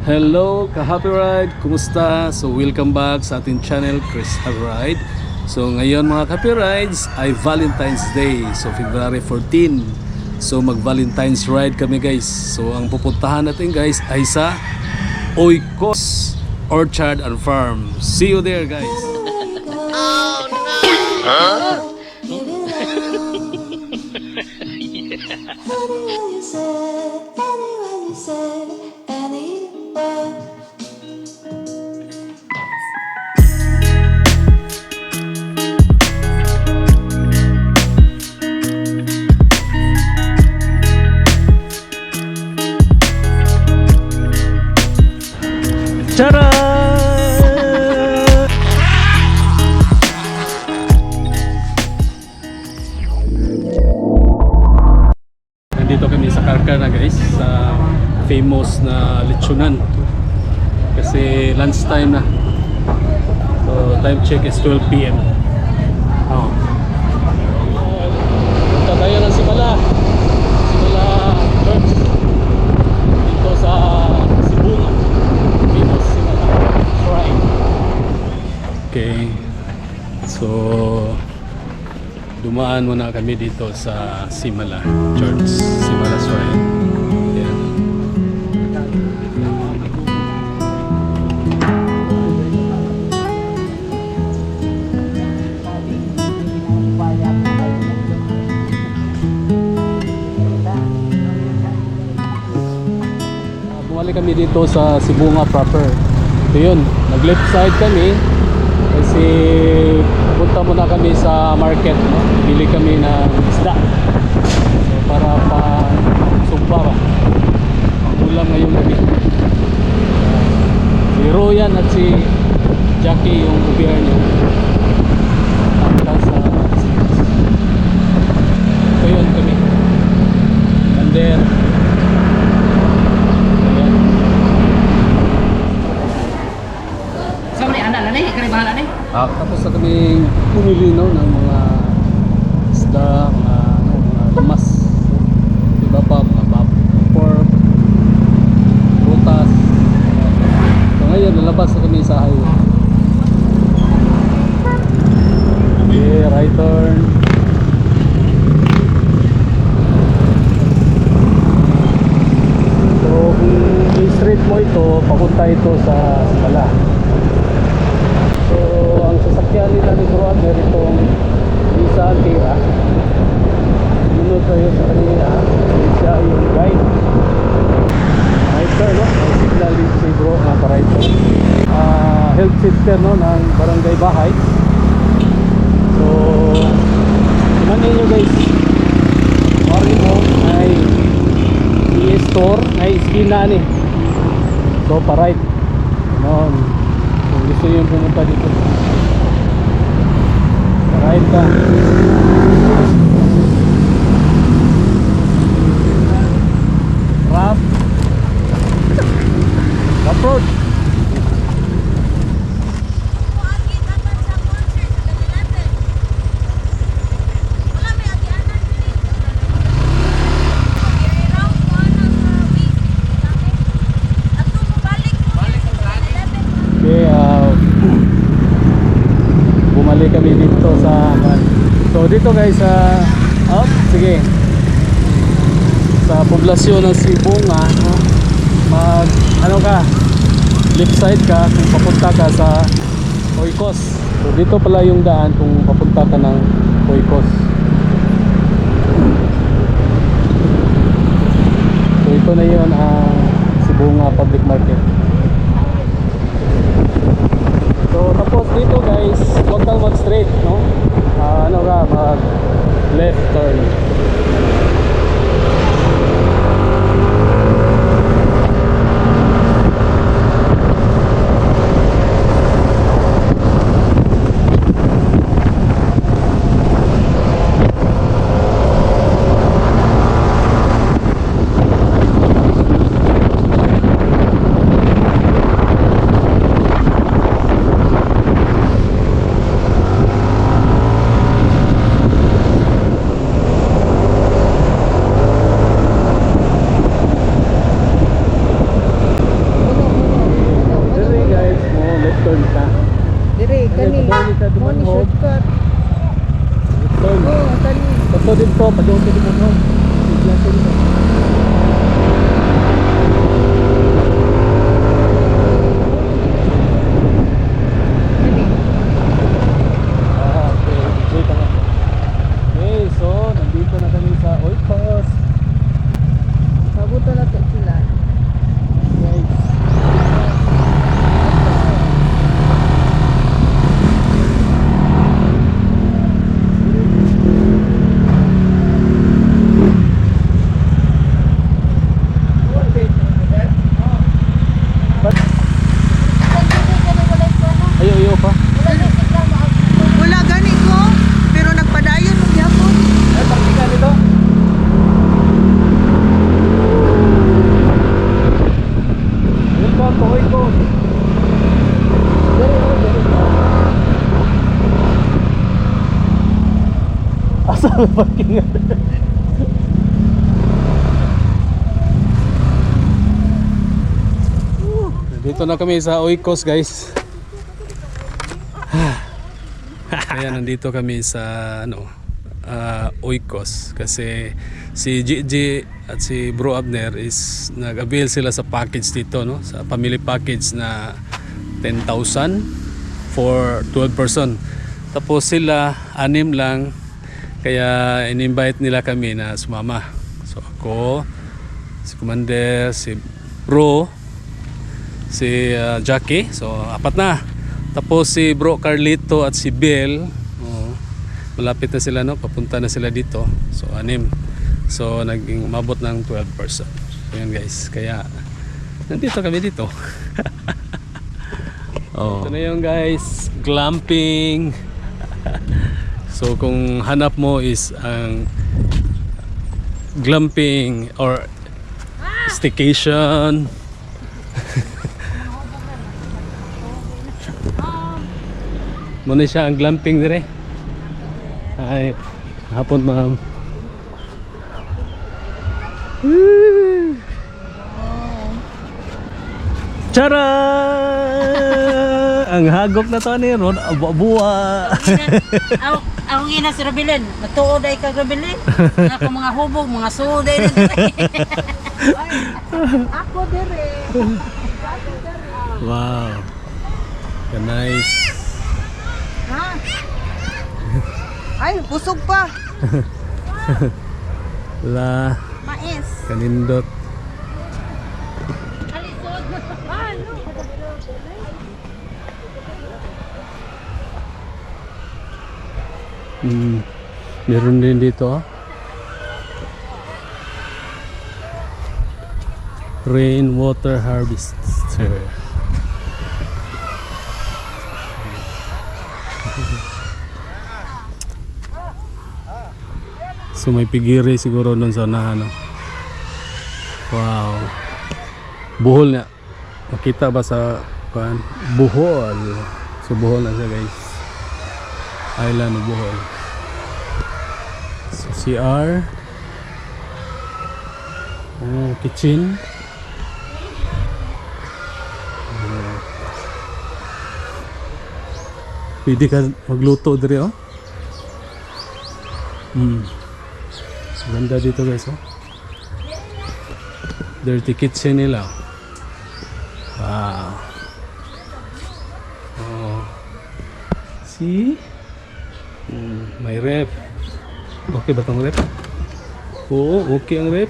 Hello ka-Happy Ride! Kumusta? So welcome back sa ating channel, Chris Happy Ride. So ngayon mga Happy Rides ay Valentine's Day. So February 14. So mag-Valentine's Ride kami guys. So ang pupuntahan natin guys ay sa Oikos Orchard and Farm. See you there guys! Oh no! Huh? Tara! Nandito kami sa Karkara guys, sa famous na lechonan. Kasi lunch time na. So time check is 12 PM. Oh. Punta tayo ng Simala Church. Dito sa Sibunga. Famous Simala Shrine. Okay. So dumaan muna kami dito sa Simala Church, Simala Shrine. Yan. Bumalik kami dito sa Sibunga proper. Ito yun, nag left side kami kasi punta muna kami sa market, no? Bili kami ng isda, so, para pa sumpa ba ulam ngayong gabi. Si Royan at si Jackie yung gobyerno sa ito yun kami. And then tapos na kami pumili no, ng mga isda, mga lamas, iba pa, mga pork, prutas. So ngayon lalabas na kami sa highway. Okay, right turn. So kung i-straight mo ito, papunta ito sa Simala. So ang sasakyan nila ni brother itong Nissan Terra. Lunod tayo sa kanina. Siya yung guide. Right turn, no? May signal dito si bro na pa-right turn. Health center, no, ng Barangay Bahay. So imanin nyo guys, mari mo ay i-store ay iskina ni. So pa-right no, gusto nyo pumunta dito, right ka. Rough approach. Bumalik kami dito sa so dito guys sige, sa poblasyon ng Sibunga, no? Mag ka, left side ka kung papunta ka sa Oikos. So dito pala yung daan kung papunta ka ng Oikos. So ito na yun ang Sibunga Public Market. So tapos dito guys, huwag kang mag straight, no? Mag left turn. mo ni Manghod. shortcut. Turn. Oh, tani. Kato dito, padung ko dito mo. Sigla dito. Tani. Okay. Dito na. Okay, so nandito na kami sa Oikos. Mabuto na to sila. Guys. Ayo, ayo pa. Wala gani ko, pero nagpadayon mo gyapon. Ay, praktika nito. Welcome to Oikos. Asa may parking? Dito na kami sa Oikos, guys. Kaya nandito kami sa Oikos kasi si Gigi at si Bro Abner is nag-avail sila sa package dito, no, sa family package na 10,000 for 12 person. Tapos sila anim lang, kaya in-invite nila kami na sumama. So ako, si Commander, si Bro, si Jackie, so apat na. Tapos si Bro Carlito at si Bill, malapit na sila, no, papunta na sila dito. So anim. So naging umabot ng 12 person. So yun guys, kaya nandito kami dito. Ito na yung guys, glamping. So kung hanap mo is ang glamping or staycation. Muna siya ang glamping dire. Ay, hapon ma'am. Tara! Ang hagok na to ni Ron, buwa. Ako ina si Robilin, matuod ay kag Robilin. Ako mga hubog, mga suday na Ako dire. Wow. Nice. Ha? Ay, busog pa. La, Mais. kanindot. Meron din dito, rainwater harvester. So may pigiri siguro doon sa unahan, no? Wow. Bohol na. Makita ba sa kuan? Bohol. So Bohol na siya, guys. Island of Bohol. So CR. Kitchen. Pwede ka magluto dito, oh. Ganda dito, guys, oh. Dirty kitchen nila. Wow. Oh. See? May ref. Okay ba tong ref? Oo, okay ang ref.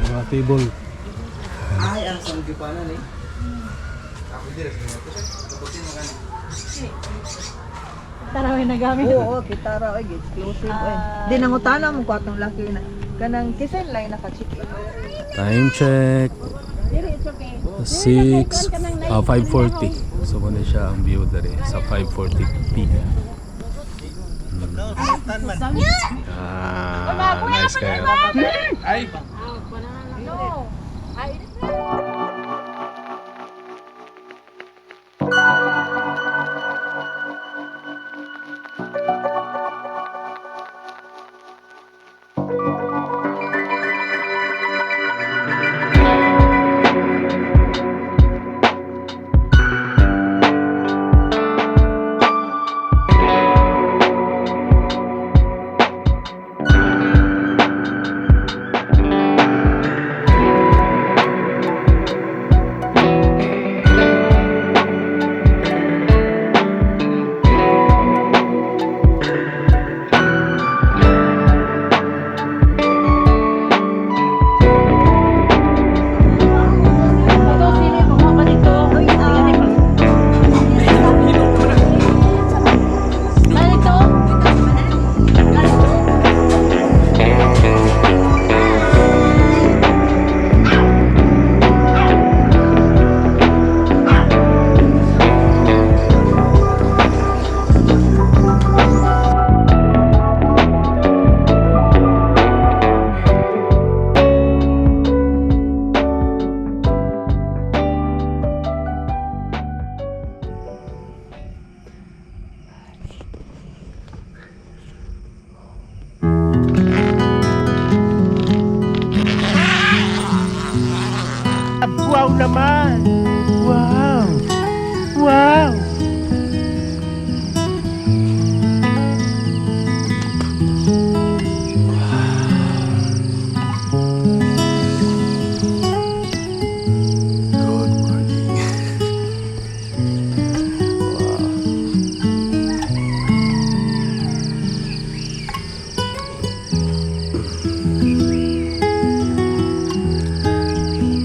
Mga table. Ay, ang samgyupanan eh. Tarawin na gamit. Oo, kita ra oy, exclusive oy. Di nangutana mo ko atong laki na. Kanang kisan lay naka-check in. Time check. 5:40. So muna siya ang view dari sa 5:40 p.m. Nice kayo. Wow naman! Wow! Wow! Good morning.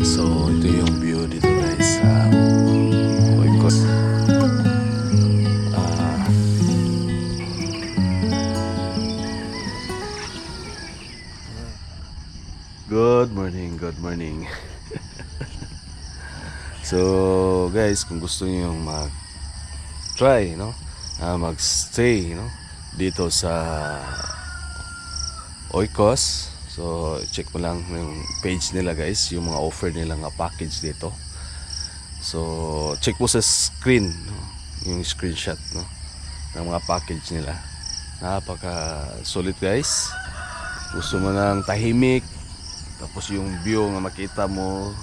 So, ito yung view dito guys sa Oikos. Good morning, good morning. So, guys, kung gusto niyo mag-try, no? Mag-stay, no? Dito sa Oikos. So, check mo lang yung page nila guys, yung mga offer nila nga package dito. So, check mo sa screen, no? Yung screenshot, no? Ng mga package nila. Napaka solid guys. Gusto mo ng tahimik, tapos yung view nga makita mo,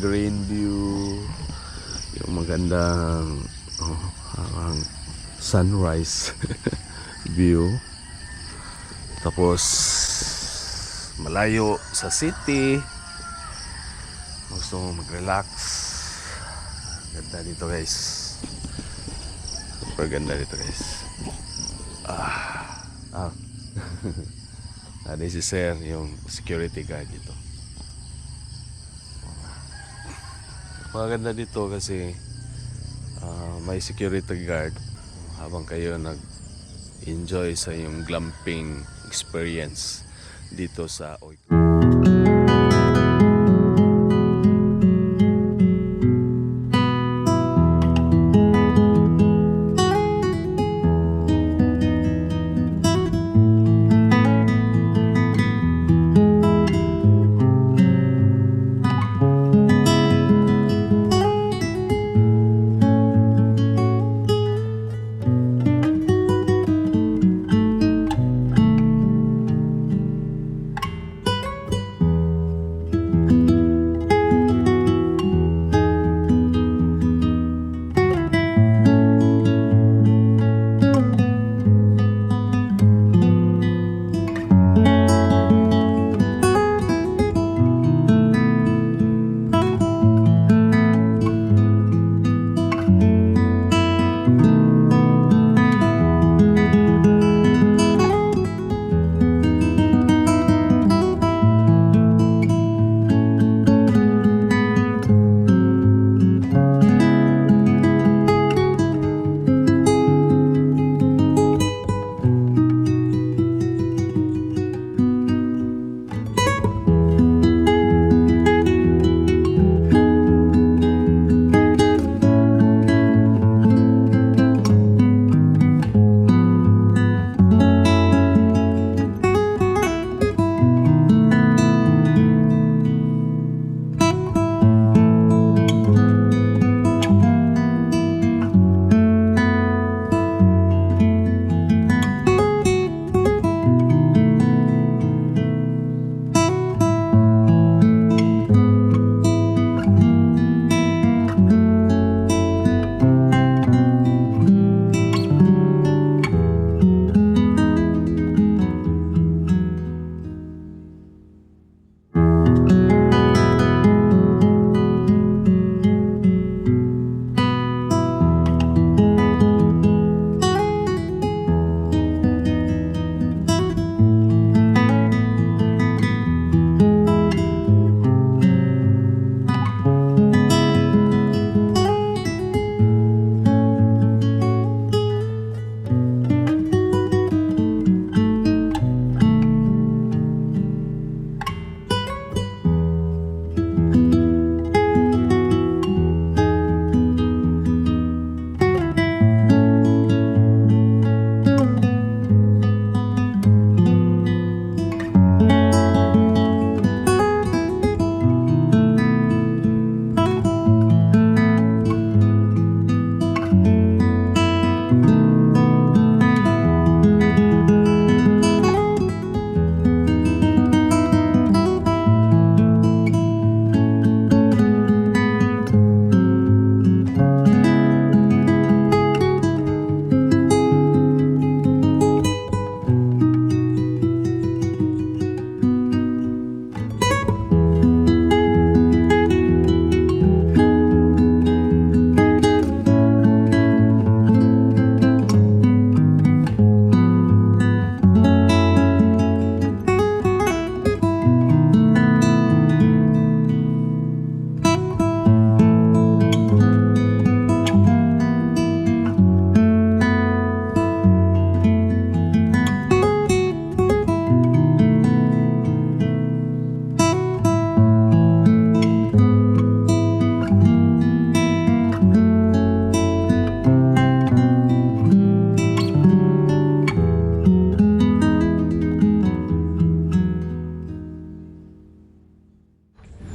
green view, yung magandang sunrise view. Tapos malayo sa city, gusto mo mag-relax, ganda dito guys, super ganda dito guys. This is Sir, yung security guard dito. Maganda dito kasi may security guard habang kayo nag-enjoy sa yung glamping experience dito sa Oikos.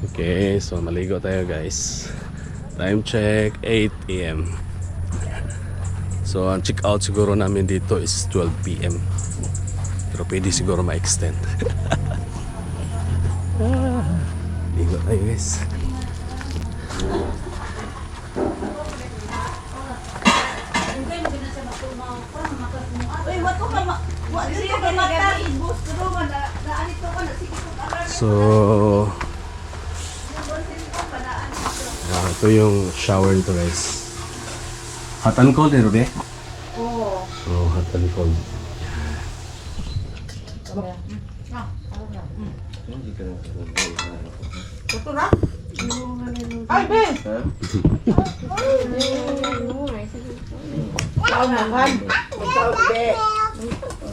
Okay, so maligo tayo guys. Time check 8 AM. So ang check out siguro namin dito is 12 PM. Pero pwede siguro ma-extend. Ligo tayo guys. So ito yung shower nito guys. Hot and cold nito be? Oo. Oh, hot and cold. Ito na? Ay, Ben!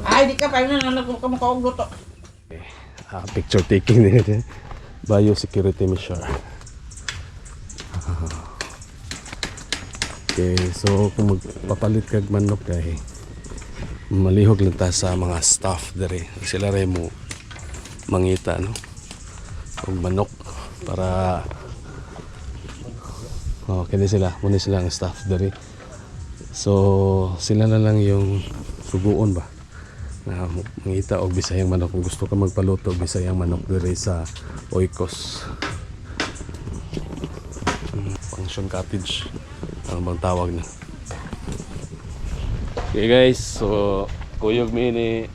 Ay, di ka pa yun na nagkamukhaong luto. Picture taking din biosecurity measure. Okay, so kung magpapalit kag manok kay malihog lang ta sa mga staff dere. Sila rin mo mangita no. Og manok para kaya sila, muna sila ang staff dere. So sila na lang yung suguon ba na mangita og bisayang manok. Kung gusto ka magpaluto og bisayang manok dere sa Oikos. Function cottage ang bang tawag na. Okay guys, so kuyog mi ni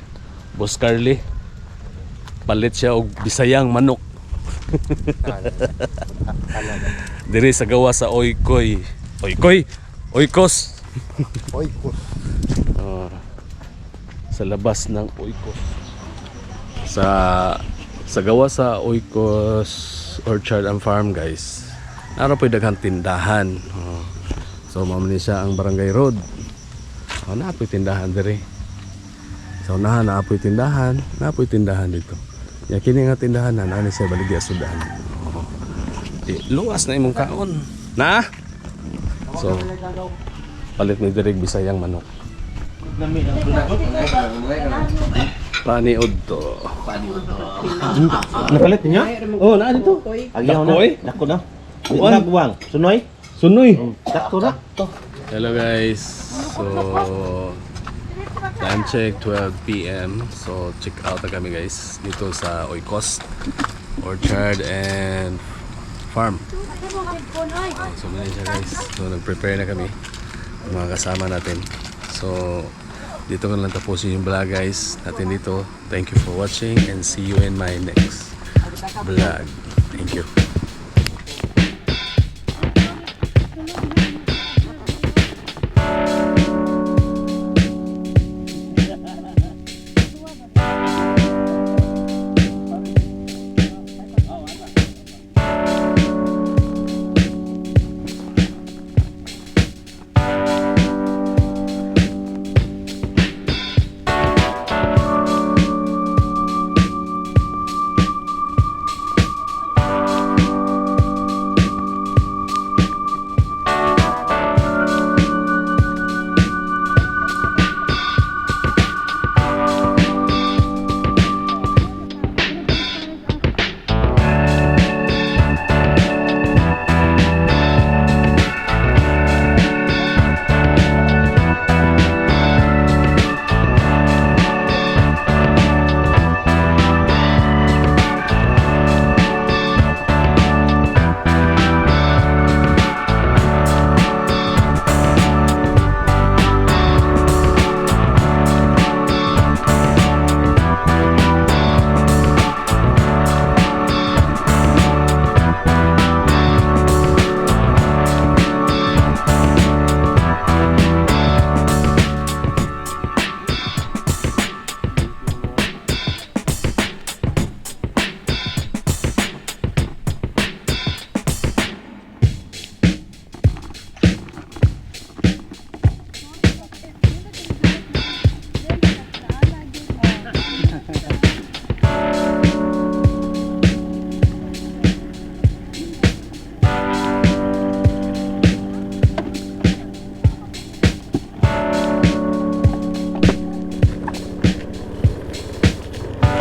Boss Carly. Palit siya og bisayang manok. Diri sa gawa sa Oikoy. Oikos. Oikos. Sa labas ng Oikos. Sa gawa sa Oikos Orchard and Farm guys. Naroon po daghang tindahan. So mamani siya ang Barangay Road. Naapoy tindahan diri. Sa unahan naapoy tindahan dito. Ya kini nga tindahan na ani siya baligya sudan. Luwas na imong kaon. Na? So palit ni diri bisayang manok. Paniod to. Napalit niya? Oh, naa dito. Agyaw na. Dako na. Buwan. Buwang. Sunoy. Sunoy. Dako na. Hello guys. So time check 12 PM. So check out na kami guys dito sa Oikos Orchard and Farm. So muna siya guys. So nag-prepare na kami mga kasama natin. So dito ko lang tapusin yung vlog guys natin dito. Thank you for watching and see you in my next vlog. Thank you.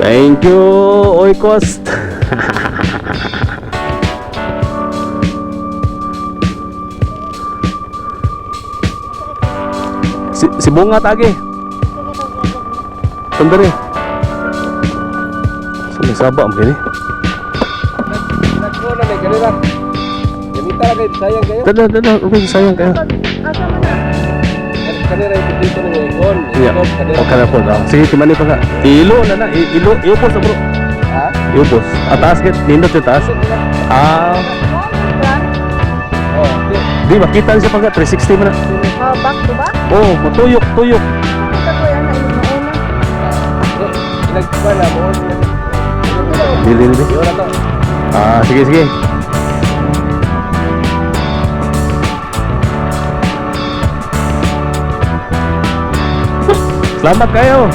Thank you, Oikos. Si Bunga tagi. Sandali. Sa saba ang pili. Nagko na may kanila. Ganita na kayo, sayang kayo. Dada, okay, sayang kayo. Asa man na? Kanila yung dito na yung ikon. Yeah. Okay na po. Sige, timani pa ka. Ilo na na. Iubos na bro. Ha? Iubos. Ataas kit. Nindot yung taas. Ah. Oh, Di, makita rin siya pagka. 360 mo na. Back to back? Oh, matuyok. Asa ko yan na una. pinagpa na mo. Dili. Yun na to. Ah, sige. Selamat kayo.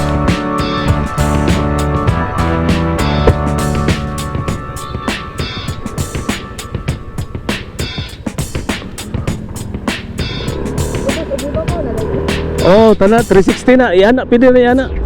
Oh, tana 360 na. Iyan na, pili na yan na.